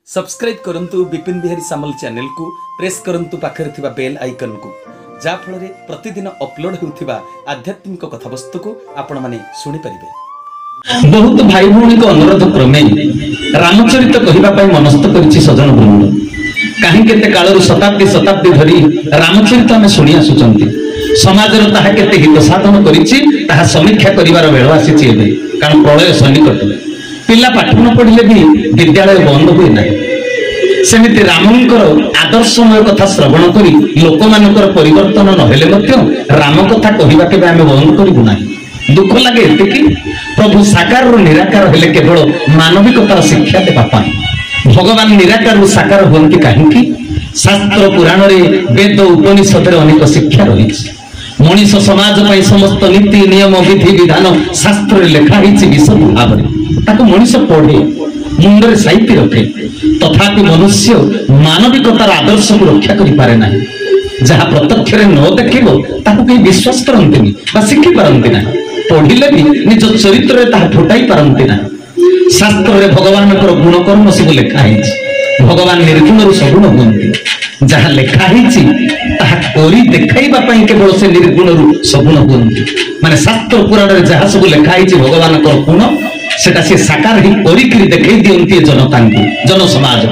Subscribe करंतु विपिन बिहारी सामल channel को press करंतु पाखरे थिबा बेल आइकन को जा फଳରେ प्रतिदिन अपलोड होउथिबा आध्यात्मिक कथावस्तु को आपण माने सुनि परिबे। बहुत भाई भौणी को अनुरोध क्रमे रामचरित कहिबा पई मनस्थ करिछि सजन वृंद। काहे केते कालरु शताब्दी शताब्दी धरि रामचरित हम सुनि आसुचंती। समाजर ताहा केते हित साधन करिछि ताहा समीक्षा करिवार बेळ आसीछि एबे, कारण प्रलय सन्निकट। पिला पाठ न पढ़िले भी विद्यालय बंद हुए ना। सेमिति रामंकर आदर्शमय कथा श्रवण करी लोक मानकर परिवर्तन नहेले मध्य राम कथा कहिबा केबे आमे बंद करिबु नाही। दुख लागे एतिकी प्रभु साकार रो निराकार हेले केवल मानविकतार शिक्षा देबा पाई। भगवान निराकार रो साकार होंति काहेकि शास्त्र पुराण रे वेद उपनिषद रे अनेक शिक्षा रहिछि। मनीष समाज पई समस्त नीति नियम विधि विधान शास्त्र रे लेखा हिछि विशद भाव रे। ताको मनीष पढ़े मुंडरे साहित्य रखे, तथापि मनुष्य मानविकतार आदर्श को रक्षा करि पारे नाही। जहा प्रत्यक्ष रे न देखिबो ताको के विश्वास करंतिनी बा शिखि पारंति नाही। पढ़िले भी निज चरित्र रे ताहा फुटाई पारंति नाही। शास्त्र रे भगवान कर गुण कर्म सब लेखा हिछि। भगवान निर्गुण रु सगुण होंति। जहा लेखा हिछि ताहा कोरी देखाइबा पई केवल से निर्गुण रु सगुण होंति। माने शास्त्र पुराण रे जहा सब लेखा हिछि भगवान कर गुण सेटा से साकार ही करी देखई दियंती जनता को जन समाज।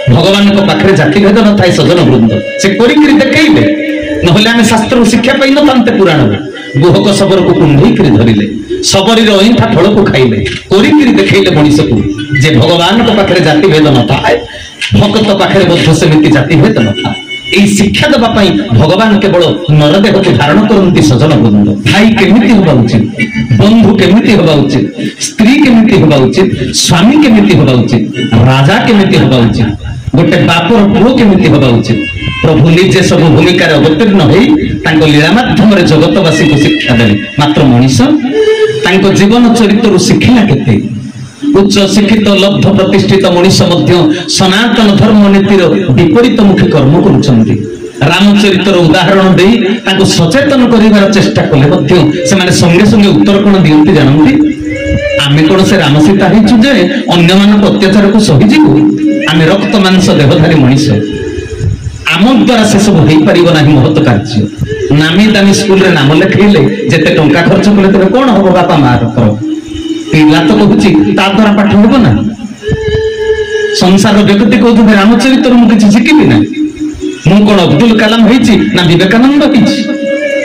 भगवान को पाखरे जाति भेद न थाए सजन वृंद, से करी देखइबे नहले आमे शास्त्र शिक्षा पाई न तांते पुराण रे। गुहक सबर को कुंढई करी धरिले, सबरी रे अइंठा फळ को खाइले, करी देखइले मनीष को जे भगवान को पाखरे जाति भेद न थाए, भक्त पाखरे बद्ध सेमिति जाति भेद न थाए। এই শিক্ষা দেবা পাই ভগবান কেবল নরদেহকে ধারণ করন্তি সজন বন্ধু। ভাই কেমিতি হবা উচিত, বন্ধু কেমিতি হবা উচিত, স্ত্রী কেমিতি হবা উচিত, স্বামী কেমিতি হবা উচিত, রাজা কেমিতি হবা উচিত, গোটে বাপর পুଅ কেমিতি হবা উচিত। প্রভু নিজে সবু ভূমিকার অবতীর্ণ হই তাঙ্ক লীলা মাধ্যমে জগতবাসীকে শিক্ষা দেলে। মাত্র মনীষ তাঙ্ক জীবন চরিত্রରୁ শিখিলা কেতে। उच्च शिक्षित लब्ध प्रतिष्ठित मनीष मध्य सनातन धर्म नीतिर विपरीतमुखी कर्म करुछन्ति। रामचरित्र उदाहरण दे ताको सचेतन करिवार चेष्टा कले मध्य से माने संगे संगे उत्तर कोन दियंती जानंती। आमे कोन से राम सीता हिचु जे अन्य मानक अत्याचार को सहि जीवु। आमे रक्त मांस देहधारी मनीष, आम द्वारा से सब हेई परिबो नाही महत कार्य। नामी दामी स्कूल रे नाम लेखैले जेते टंका खर्च कले तबे कोन होबो बापा मार कर पिला तो कहूची ता द्वारा पाठ होबो ना। संसार व्यक्ति कहू रामचरित्र मु किछि शिखिबि ना। मु कोन अब्दुल कलाम होईची ना विवेकानंद होईची।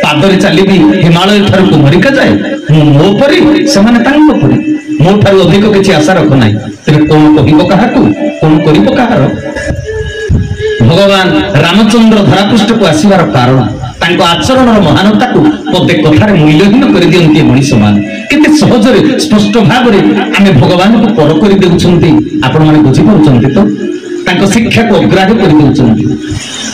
पादरे चलीबि हिमालय ठार कुमरिका जाए मु मो परि समान तांको परि मो ठार अधिक किछि आशा रख नाही। तबे कोन कहिबो काहाकू, कोन करिबो काहार। भगवान रामचंद्र धरापृष्ठ को आसीबार कारण तांको आचरणर महानता को पदे कथार मूल्यहीन कर दियंती मनीष मान। केते सहजरे स्पष्ट भाव रे आमे भगवान को पर कर देउछंती। आपण माने बुझी परुछंती तो तांको शिक्षा को अग्राह्य कर देउछंती।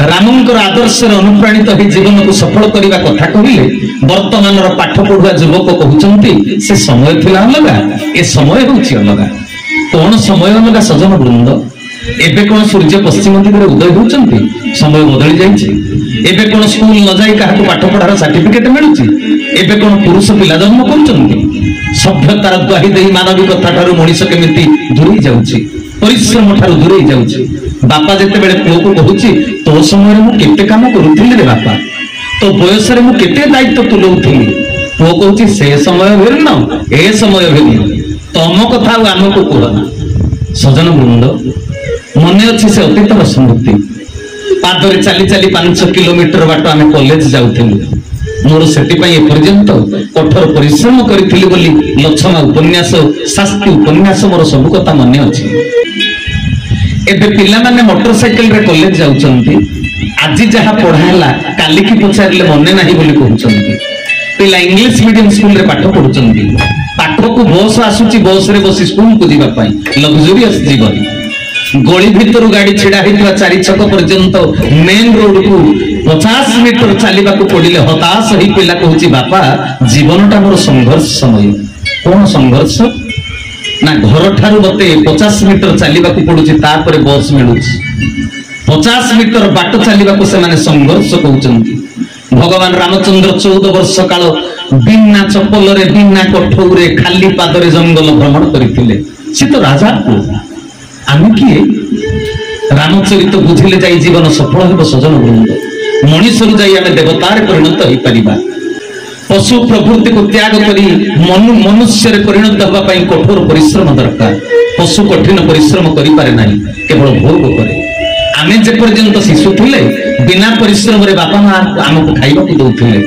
रामंकर आदर्श रे अनुप्राणित हे जीवन को सफल करिवा कथा कहिले वर्तमान रो पाठ पढुआ युवक कहउछंती से समय थिला अलगा, ए समय होछि अलगा। कोन समय अलगा सजन वृंद। एबे कोन सूर्य पश्चिम दिगरे उदय होउछंती, समय बदली जाईछि। एबे कोन स्कूल न जाई काहाको पाठ पढ़ार सर्टिफिकेट मिलुछि। एबे कोन पुरुष पिला जन्म करूछंती। सभ्यतार द्वाही देई मानविकता ठारू मनीष केमिति दूरी जाउछि, परिश्रम ठारू दूरी जाउछि। बापा जेते बेले पुओ को कहूछि तो समय मु केते काम करूथिली रे बापा, तो बयस रे मु केते दायित्व तुलौथिली। पुओ कहूछि से समय भिन्न ए समय भिन्न, तम कथा आमको कहना। सजन वृंद मने अछि से अतीतर स्मृति। पादरे चली चली 5 किलोमीटर बाट आमे कॉलेज जाउथिलु। मोर सेति पई ए पर्यंत कठोर परिश्रम करिथिली बोली लक्षमा उपन्यास शास्त्री उपन्यास मोर सब कथा मने अछि। एबे पिला माने मोटरसाइकिल रे कॉलेज जाउचंती। आज जहा पढायला काली की पचारले मने नाही बोली कहउचंती। पिला इंग्लिश मीडियम स्कूल रे पाठ पढुचंती। पाठ को बस आसुची, बस रे बसी स्कूल को जीवा पई लग्जरियस जीवन। गली भितर गाड़ी छिड़ा हितवा 4 छक पर्यंत मेन रोड को 50 मीटर चलवा को पड़िले हताश ही पिला कहूची बापा जीवनटा मोर संघर्ष समय। कौन संघर्ष ना घर ठारू मते 50 मीटर चलवा को पड़ुची तापर बस मिलुची। 50 मीटर बाट चलवा को से माने संघर्ष कहउचंती। भगवान रामचंद्र 14 वर्ष काल बिना चप्पल रे बिना कठौरे खाली पादरे जंगल भ्रमण करथिले। से तो राजा को आमे किए रामचरित बुझिले जाई जीवन सफल हेब सजन वृंद मनुष्य जाई आमे देवतार परिणत होई परिबा पशु प्रवृत्ति को त्याग करी मनुष्य रे परिणत होबा पई कठोर परिश्रम दरकार पशु कठिन परिश्रम करि पारे नाही केवल भोग करे आमे जे पर्यंत शिशु थिले बिना परिश्रम रे बापा मां हमको खाइबा को दउथिले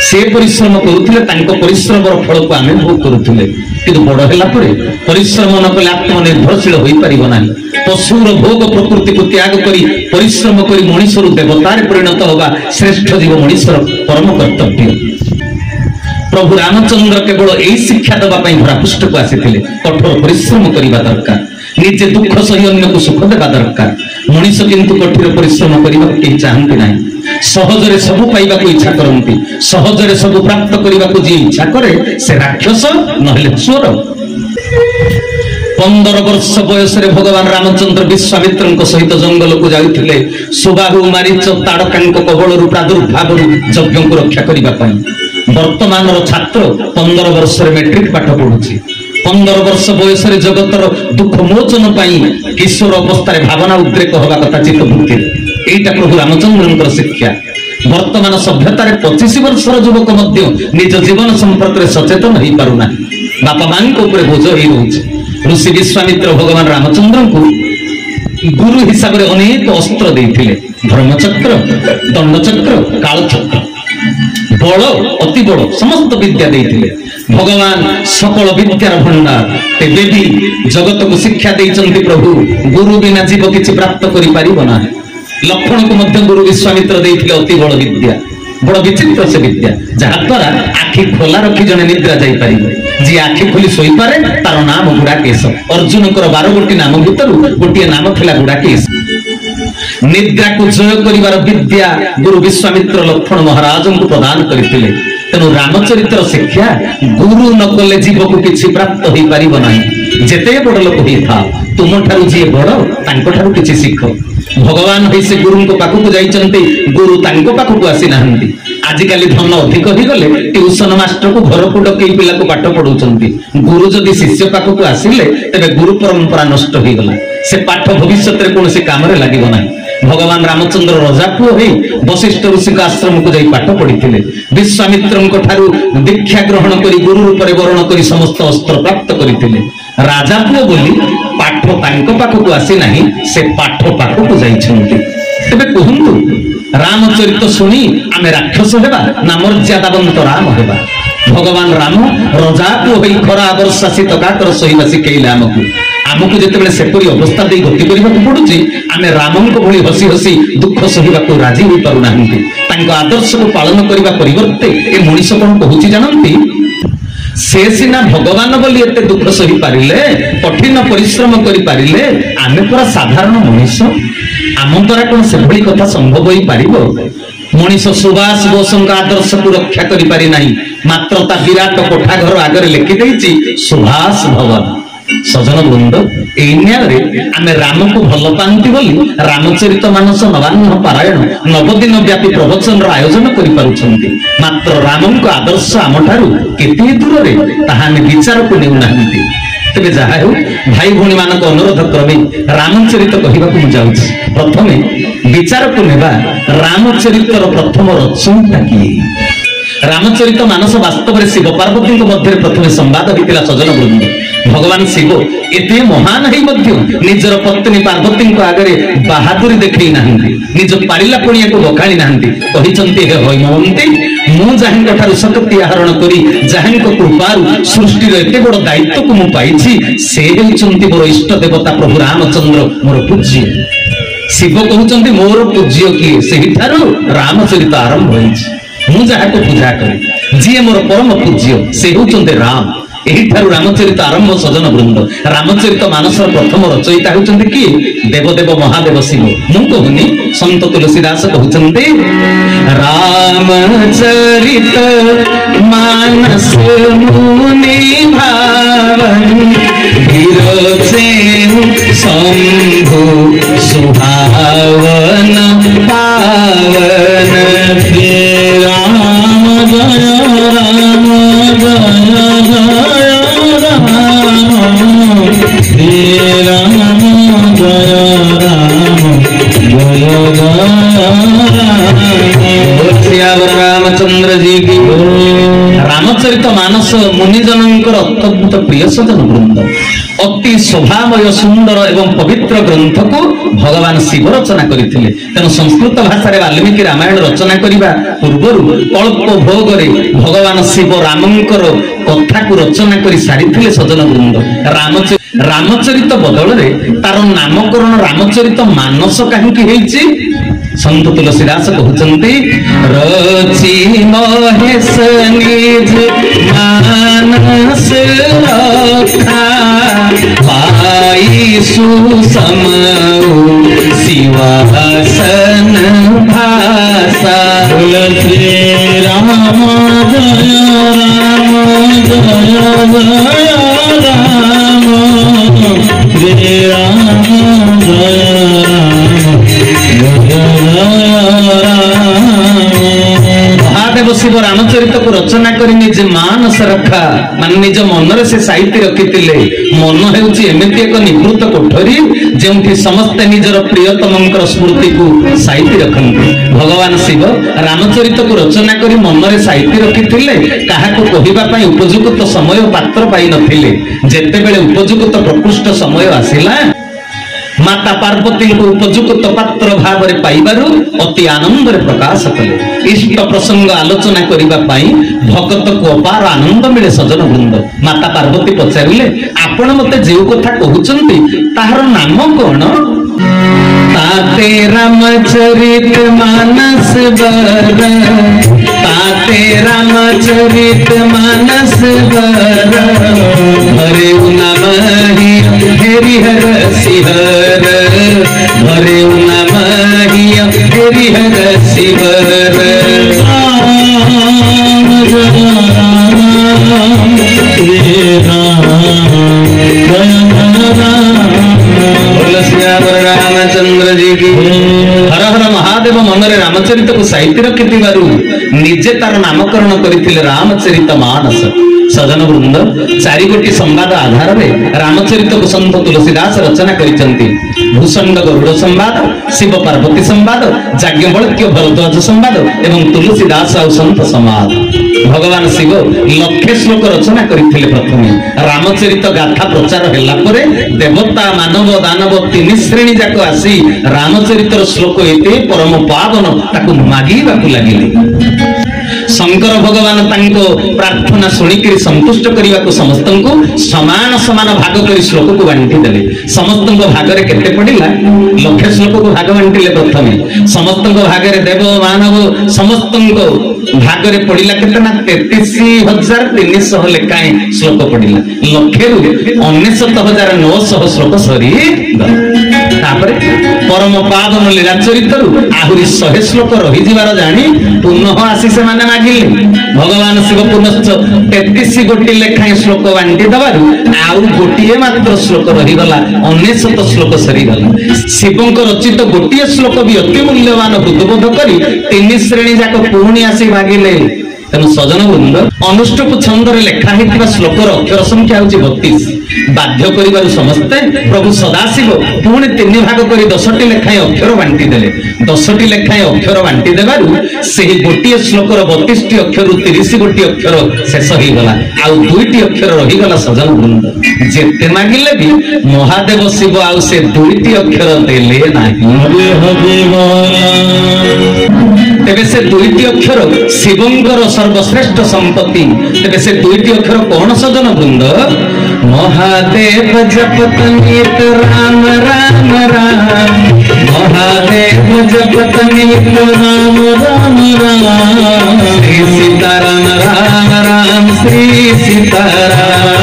से परिश्रम करुथिले तांको परिश्रमर फल को आमे भोग करुथिले किंतु बड़ होला परे परिश्रम न कले आत्मनिर्भरशील होई परिबो नाही पशुर भोग प्रकृति को त्याग करी परिश्रम करी मनुष्य देवतार परिणत होगा श्रेष्ठ जीव मनुष्यर परम कर्तव्य प्रभु रामचंद्र केवल यही शिक्षा देवा धरापृष्ठ को आसी कठोर परिश्रम करने दरकार निजे दुख सही अन्य को सुख देवा दरकार मनुष्य किंतु कठोर परिश्रम करने को कहीं चाहती ना सहजरे सब पाइबा को इच्छा करती सहजरे सब प्राप्त करने को जी इच्छा करे से राक्षस नहले चोर 15 वर्ष बयस भगवान रामचंद्र विश्वामित्र सहित जंगल को जाते सुबाहु मारीच ताड़का कबल प्रादुर्भाव यज्ञ को रक्षा करने वर्तमान छात्र 15 वर्ष मेट्रिक पाठ पढ़ुची 15 वर्ष बयस जगतर दुख मोचन किशोर अवस्था भावना उद्रेक हवा कथा चित्त बुद्धि यहीटा प्रभु रामचंद्र शिक्षा वर्तमान सभ्यतार 25 वर्षर युवक निज जीवन संपर्क में सचेतन हो पारना बापा मां बोझ हो रोचे ऋषि विश्वामित्र भगवान रामचंद्र को गुरु हिसाब से अनेक अस्त्र देते धर्मचक्र दंडचक्र कालचक्र बड़ अति बड़ समस्त विद्या देते भगवान सकल विद्यार भंडार तेबे भी जगत को शिक्षा देइचंती प्रभु गुरु बिना जीव किछि प्राप्त करि पारिबो ना लक्षण को मध्य गुरु विश्वामित्र देइथिले अति बड़ विद्या बड़ विचित्र से विद्या जहा द्वारा आखि खोला रखी जने निद्रा जाई पारिबो जी आखि खोली सोई पारे तार नाम गुड़ाकेश अर्जुन 12 गोटी नाम भीतर गोटे नाम थिला गुड़ाकेश निद्रा को जय करिवार विद्या गुरु विश्वामित्र लक्षण महाराज को प्रदान करथिले तेणु रामचरित्र शिक्षा गुरु न कले जीव को किछि प्राप्त होई पारिबो नाही जेते बड़ लोक होई था तुम ठारू जी बड़ तांको ठारू किछि शिख भगवान होई से गुरु को पाखु को जाइचंती गुरु तांको पाखु को आसी नाहंती आजिकाली धन अधिक हो गले ट्यूशन मास्टर को घर को डकई पिला को पाठ पढ़ाउचंती गुरु जदि शिष्य पाखु को आसिले तबे गुरु परंपरा नष्ट हो गला से पाठ भविष्य रे कोनोसी काम रे लागिबो नाही भगवान रामचंद्र रजापुओ होई वशिष्ठ ऋषि का आश्रम को जाई पाठ पढ़िथिले विश्वामित्र ठारू दीक्षा ग्रहण करी गुरु रूप रे वर्ण करी समस्त अस्त्र प्राप्त करिथिले राजापुओ बोली पाठ तांको पाखु को आसी नाही से पाठ पाखु को जाइछंती तबे कहंतु रामचरित शुणी आमे राक्षस हेबा ना मर्यादावंत राम हेबा भगवान राम रजापुओ होई खरा वर्षा शीत काकर सहिबा शिखेइले आमको जिते सेपरी अवस्था दे गति करने पड़ुची आम रामन को भली हसी हसी दुख सहवा को राजी हो पारना आदर्श को पालन करने परिवर्ते ए मनीष कौन कहूँ जानती से सीना भगवान बोली एते दुख सही पारिले कठिन परिश्रम करि पारिले आमे पूरा साधारण मनीष आम द्वारा कौन से भली कथा संभव हो पारिबो मनीष सुभाष बोसंग आदर्श को रक्षा करि पारि नाही मात्र ता विराट कोठा घर आगे लिखि देछि सुभाष भवन सजन वृंद आमे राम को भल पाती बोली रामचरित मानस नवान्न पारायण 9 दिन व्यापी प्रवचन आयोजन करि मात्र राम को आदर्श आम ठारू केते दूर रे ताहा विचार को नेउना तेबे जहा हो भाई भौणी मानक अनुरोध क्रमे रामचरित कहबा को जाउछि प्रथमे विचार को नेबा रामचरितर प्रथम रचयिता किए रामचरित मानस वास्तव में शिव पार्वती मध्य प्रथम संवाद होता सजन वृंद भगवान शिव एते महान निजर पत्नी पार्वती आगे बहादुरी देखई ना निज पारिला पुणिया को बखाणी ना हे हैमवंती मु जहाँ शक्ति आहरण करी जहाँ कृपारू सृष्टि एते बड़ दायित्व को मुझे से मोर इष्ट देवता प्रभु रामचंद्र मोर पूज्य शिव कहते मोर पूज्य किए से रामचरित आरंभ हो जहाँ को पूजा करी जी मोर परम पूज्य से होते राम यही रामचरित आरंभ सजन वृंद रामचरित मानस प्रथम रचयिता होती किए देवदेव महादेव शिव मु कहूनी संत तुलसीदास कहते रामचरित मानस मुनि भावन शंभु सुहावन पावन राम जय राम जय राम जय राम रामचंद्र जी की रामचरित मानस मुनिजनकर अत्यंत प्रिय सजन वृंद अति शोभामय सुंदर एवं पवित्र ग्रंथ को भगवान शिव रचना करते तेणु संस्कृत भाषा वाल्मीकि रामायण रचना करने पूर्व कल्प भोगे भगवान शिव रामंकर कथा को रचना कर सारी सजन वृंद रामचरित बदल तार नामकरण रामचरित मानस कहीं संत तुलसीदास कहते रचि महेश निज मानस रखा पाई सुसमऊ शिवासन भाषा श्री राम जय राम जय जय राम श्री राम जय महादेव शिव रामचरित को रचना कर निज मानस रखा मान निज मन से साहित्य रखी मन होमती एक निवृत्त कोठरी जो समस्ते निजर प्रियतम स्मृति को साहित्य रखते भगवान शिव रामचरित को रचना कर मन में साहित्य रखी क्या कहवाई उपयुक्त समय पात्र पाई नथिले जेतेबेले उपयुक्त प्रकृष्ट समय आसिला माता पार्वती को उपयुक्त पात्र भाव में पाइबारु अति आनंद प्रकाश कले इष्ट प्रसंग आलोचना करने भगत को अपार आनंद मिले सजन वृंद माता पार्वती पचारे आपण मते जो कथा कहउचंती ताहार नाम कौन ताते रामचरित मानस बर ताते रामचरित मानस बर हरे नाम हरिहर सिहर हरे नाम हरिहर सिहर रामचंद्र जी की हर हर महादेव मनरे रामचरित को साहित्य रखि निजे तार नामकरण करथिले रामचरित मानस सजन वृंद चारि गोटी संवाद आधार में रामचरित को संत तुलसीदास रचना करिसंती भूषंड गरुड़ संवाद शिव पार्वती संवाद याज्ञवल्क्य भरद्वाज संवाद एवं तुलसीदास और संत संवाद भगवान शिव लक्षे श्लोक रचना करथिले प्रथमे रामचरित गाथा प्रचार हेला परे देवता मानव दानव तीन श्रेणी जाक आसी रामचरितर श्लोक एते परम पावन ताकु मागिबाकु लागिले शंकर भगवान तांको प्रार्थना सुनिक संतुष्ट करने को समस्त को समान समान भाग कर श्लोक को बांटी देले समस्त भाग में केते पड़िला लक्ष्य श्लोक को भाग बांटिले प्रथमे समस्त भाग में देव मानव समस्त भाग में पड़िला केतना 33,300 लेखाएं श्लोक पड़िला लक्षे 69,900 श्लोक सरी परम पावन लीला चरित्र आहुरी 100 श्लोक रही जीवार जानी पुनः आसी से माने मागिले भगवान शिव पुनश्च 33 गोटी लेखाएं श्लोक बांटी दबारू आउ गोटिए मात्र श्लोक रही गला 69 श्लोक सरी गला शिवंक रचित गोटिए श्लोक भी अति मूल्यवान हृदबोध करी 3 श्रेणी जाक पुणी आसी मागिले तेणु सजन वृंद अनुष्टुप छंद लेखा होता श्लोकर अक्षर संख्या हूँ 32 बाध्य कर समस्ते प्रभु सदाशिव पुणी 3 भाग कर 10टी लेखाएं अक्षर बांटी देले 10टी लेखाएं अक्षर बांटी देबारु सेही गोटिए श्लोकर 32टी अक्षर 30 गोटी अक्षर शेष हो गला आउ 2टी अक्षर रही गला सजन वृंद जेते मागिले भी महादेव शिव आउ से 2टी अक्षर देले नाही तेबे से 2टी अक्षर शिवंकर सर्वश्रेष्ठ संपत्ति तेबे से 2टी अक्षर कौन सजन वृंद महादेव जपत नित राम राम राम महादेव जपत नित राम राम राम श्री सीताराम राम राम श्री सीताराम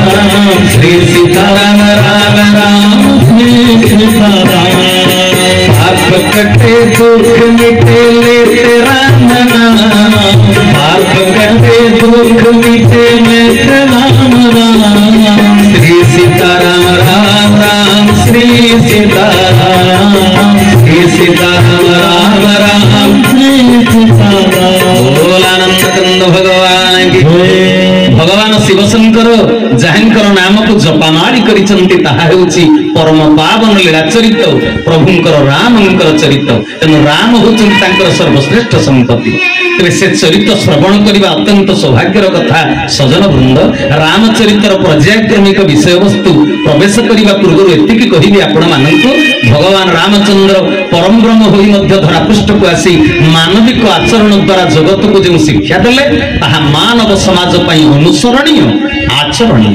राम राम श्री सीताराम पाप कटे दुख मिटे लेते राम नाम पाप कटे दुख मिटे लेते राम राम श्री सीताराम राम राम श्री सीताराम राम राम श्री सीताराम बोलानंद कंद भगवान की भगवान शिव शंकर जहांकर नाम को ଜପାମାଳି କରିଛନ୍ତି ତାହା ହେଉଛି ପରମ ପାବନ ଲୀଳା ଚରିତ ପ୍ରଭୁଙ୍କର ରାମଙ୍କର ଚରିତ। ତେଣୁ ରାମ ହେଉଛନ୍ତି ତାଙ୍କର ସର୍ବଶ୍ରେଷ୍ଠ ସମ୍ପତ୍ତି। ତେବେ ସେ ଚରିତ ଶ୍ରବଣ କରିବା ଅତ୍ୟନ୍ତ ସୌଭାଗ୍ୟର କଥା। ସଜନ ବୃନ୍ଦ, ରାମଚରିତର ପର୍ଯ୍ୟାୟକ୍ରମିକ ବିଷୟବସ୍ତୁ ପ୍ରବେଶ କରିବା ପୂର୍ବରୁ ଏତିକି କହିବି ଆପଣମାନଙ୍କୁ, ଭଗବାନ ରାମଚନ୍ଦ୍ର ପରମ ବ୍ରହ୍ମ ହୋଇ ମଧ୍ୟ ଧରାପୃଷ୍ଠକୁ ଆସି ମାନବିକ ଆଚରଣ ଦ୍ୱାରା ଜଗତକୁ ଯେଉଁ ଶିକ୍ଷା ଦେଲେ ତାହା ମାନବ ସମାଜ ପାଇଁ ଅନୁସରଣୀୟ, ଆଚରଣୀୟ।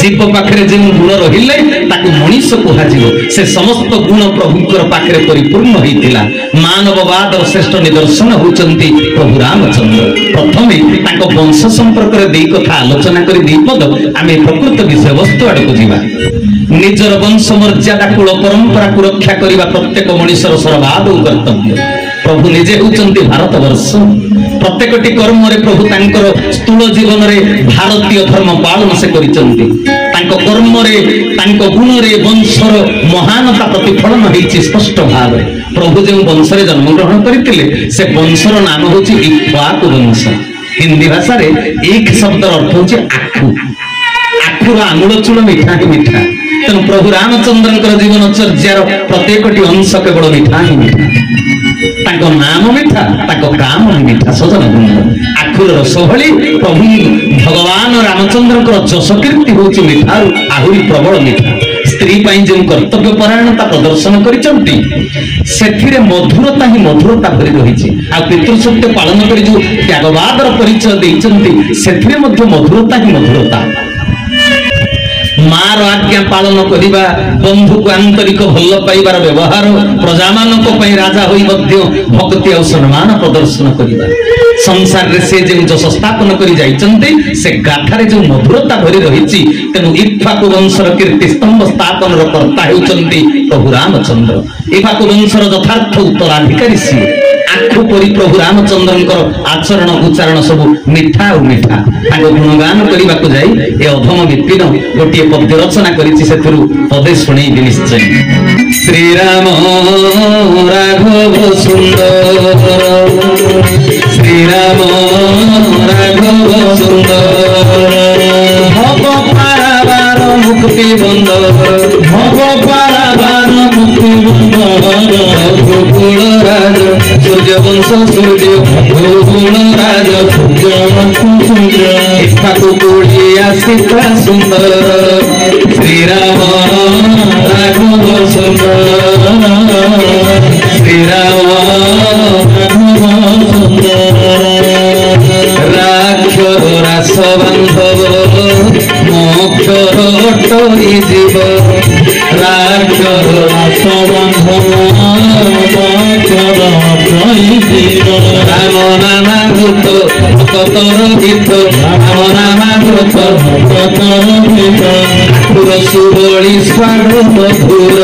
ଜୀବ ପାଖରେ ଯେଉଁ ଗୁଣ ରହିଲେ ତାକୁ ମଣିଷ କୁହାଯିବ। ସେ ସମସ୍ତ ଗୁଣ ପ୍ରଭୁଙ୍କର ପାଖରେ ପରିପୂର୍ଣ୍ଣ ହୋଇଥିଲା। ମାନବବାଦର ଶ୍ରେଷ୍ଠ ନିଦର୍ଶନ ହେଉଛନ୍ତି ପ୍ରଭୁ ରାମଚନ୍ଦ୍ର। ପ୍ରଥମେ ତାଙ୍କ ବଂଶ ସମ୍ପର୍କରେ ଦୁଇ କଥା ଆଲୋଚନା କରି ଦୁଇ ପଦ ଆମେ ପ୍ରକୃତ ବିଷୟବସ୍ତୁ ଆଡ଼କୁ ଯିବା। ନିଜର ବଂଶ ମର୍ଯ୍ୟାଦା କୁଳ ପରମ୍ପରାକୁ ରକ୍ଷା କରିବା ପ୍ରତ୍ୟେକ ମଣିଷର ସର୍ବାଦୌ କର୍ତ୍ତବ୍ୟ। ପ୍ରଭୁ ନିଜେ ହେଉଛନ୍ତି ଭାରତବର୍ଷ। ପ୍ରତ୍ୟେକଟି କର୍ମରେ ପ୍ରଭୁ ତାଙ୍କର ସ୍ଥୂଳ ଜୀବନରେ ଭାରତୀୟ ଧର୍ମ ପାଳନ ସେ କରିଛନ୍ତି। ତାଙ୍କ କର୍ମରେ ତାଙ୍କ ଗୁଣରେ ବଂଶର ମହାନତା ପ୍ରତିଫଳନ ହେଇଛି ସ୍ପଷ୍ଟ ଭାବରେ। ପ୍ରଭୁ ଯେଉଁ ବଂଶରେ ଜନ୍ମଗ୍ରହଣ କରିଥିଲେ ସେ ବଂଶର ନାମ ହେଉଛି ଇକ୍ଷ୍ୱାକୁ ବଂଶ। ହିନ୍ଦୀ ଭାଷାରେ ଇକ୍ ଶବ୍ଦର ଅର୍ଥ ହେଉଛି ଆଖୁ। ଆଖୁର ଆଙ୍ଗୁଳ ଚୂଳ ମିଠା ହିଁ ମିଠା। ତେଣୁ ପ୍ରଭୁ ରାମଚନ୍ଦ୍ରଙ୍କର ଜୀବନଚର୍ଯ୍ୟାର ପ୍ରତ୍ୟେକଟି ଅଂଶ କେବଳ ମିଠା ହିଁ ମିଠା। ତାଙ୍କ ନାମ ମିଠା, ତାଙ୍କ କାମ ମିଠା। ସଜନ ବୃନ୍ଦ, ଆଖୁର ରସ ଭଳି ପ୍ରଭୁ ଭଗବାନ ରାମଚନ୍ଦ୍ରଙ୍କର ଯଶ କୀର୍ତ୍ତି ହେଉଛି ମିଠାରୁ ଆହୁରି ପ୍ରବଳ ମିଠା। ସ୍ତ୍ରୀ ପାଇଁ ଯେଉଁ କର୍ତ୍ତବ୍ୟ ପରାୟଣତା ପ୍ରଦର୍ଶନ କରିଛନ୍ତି ସେଥିରେ ମଧୁରତା ହିଁ ମଧୁରତା ଭରି ରହିଛି। ଆଉ ପିତୃସତ୍ୟ ପାଳନ କରି ଯେଉଁ ତ୍ୟାଗବାଦର ପରିଚୟ ଦେଇଛନ୍ତି ସେଥିରେ ମଧ୍ୟ ମଧୁରତା ହିଁ ମଧୁରତା। ମାର ଆଜ୍ଞା ପାଳନ କରିବା, ବନ୍ଧୁକୁ ଆନ୍ତରିକ ଭଲ ପାଇବାର ବ୍ୟବହାର, ପ୍ରଜାମାନଙ୍କ ପାଇଁ ରାଜା ହୋଇ ମଧ୍ୟ ଭକ୍ତି ଆଉ ସମ୍ମାନ ପ୍ରଦର୍ଶନ କରିବା। ସଂସାରରେ ସେ ଯେଉଁ ଯଶ ସ୍ଥାପନ କରି ଯାଇଛନ୍ତି ସେ ଗାଥାରେ ଯେଉଁ ମଧୁରତା ଭରି ରହିଛି। ତେଣୁ ଇକ୍ଷ୍ୱାକୁ ବଂଶର କୀର୍ତ୍ତି ସ୍ତମ୍ଭ ସ୍ଥାପନର କର୍ତ୍ତା ହେଉଛନ୍ତି ପ୍ରଭୁ ରାମଚନ୍ଦ୍ର। ଇକ୍ଷ୍ୱାକୁ ବଂଶର ଯଥାର୍ଥ ଉତ୍ତରାଧିକାରୀ ସିଏ। ଆଖୁ ପରି ପ୍ରଭୁ ରାମଚନ୍ଦ୍ରଙ୍କର ଆଚରଣ ଉଚ୍ଚାରଣ ସବୁ ମିଠା ଆଉ ମିଠା। ତାଙ୍କ ଗୁଣଗାନ କରିବାକୁ ଯାଇ ଏ ଅଧମ ବିପିନ ଗୋଟିଏ ପଦ୍ୟ ରଚନା କରିଛି, ସେଥିରୁ ପଦେ ଶୁଣେଇବି ନିଶ୍ଚୟ। ଶ୍ରୀରାମ ରାଘବ ସୁନ୍ଦର, ଶ୍ରୀରାମ ରାଘବ ସୁନ୍ଦର, ଭବ ପାରାବାର ମୁକ୍ତି ବନ୍ଦର, ଭବ ପାରାବାର ମୁକ୍ତି ବନ୍ଦର, ରଘୁକୁଳ ରାଜ ସୂର୍ଯ୍ୟବଂଶ ସୂର୍ଯ୍ୟ, ରଘୁକୁଳ ରାଜ ସୂର୍ଯ୍ୟବଂଶ ସୂର୍ଯ୍ୟ, ଇକ୍ଷ୍ୱାକୁ କୋଡ଼ି ଆସିଥା ସୁନ୍ଦର, ଶ୍ରୀରାମ ରାଘବ ସୁନ୍ଦର, ଶ୍ରୀରାମ ରାଘବ ସୁନ୍ଦର। ରାକ୍ଷର ରାସ ବାନ୍ଧବ ମୋକ୍ଷର ଅଟଇ ଯିବ, ରାକ୍ଷର ରାସ ବାନ୍ଧବ ମୋକ୍ଷର ଅଟଇ ଯିବ। ରାମ ନାମାମୃତ ଭକ୍ତର ଗୀତ, ରାମ ନାମାମୃତ ଭକ୍ତର ଗୀତ, ଆଖୁର ସୁବଳି ସ୍ୱାଦ ମଧୁର,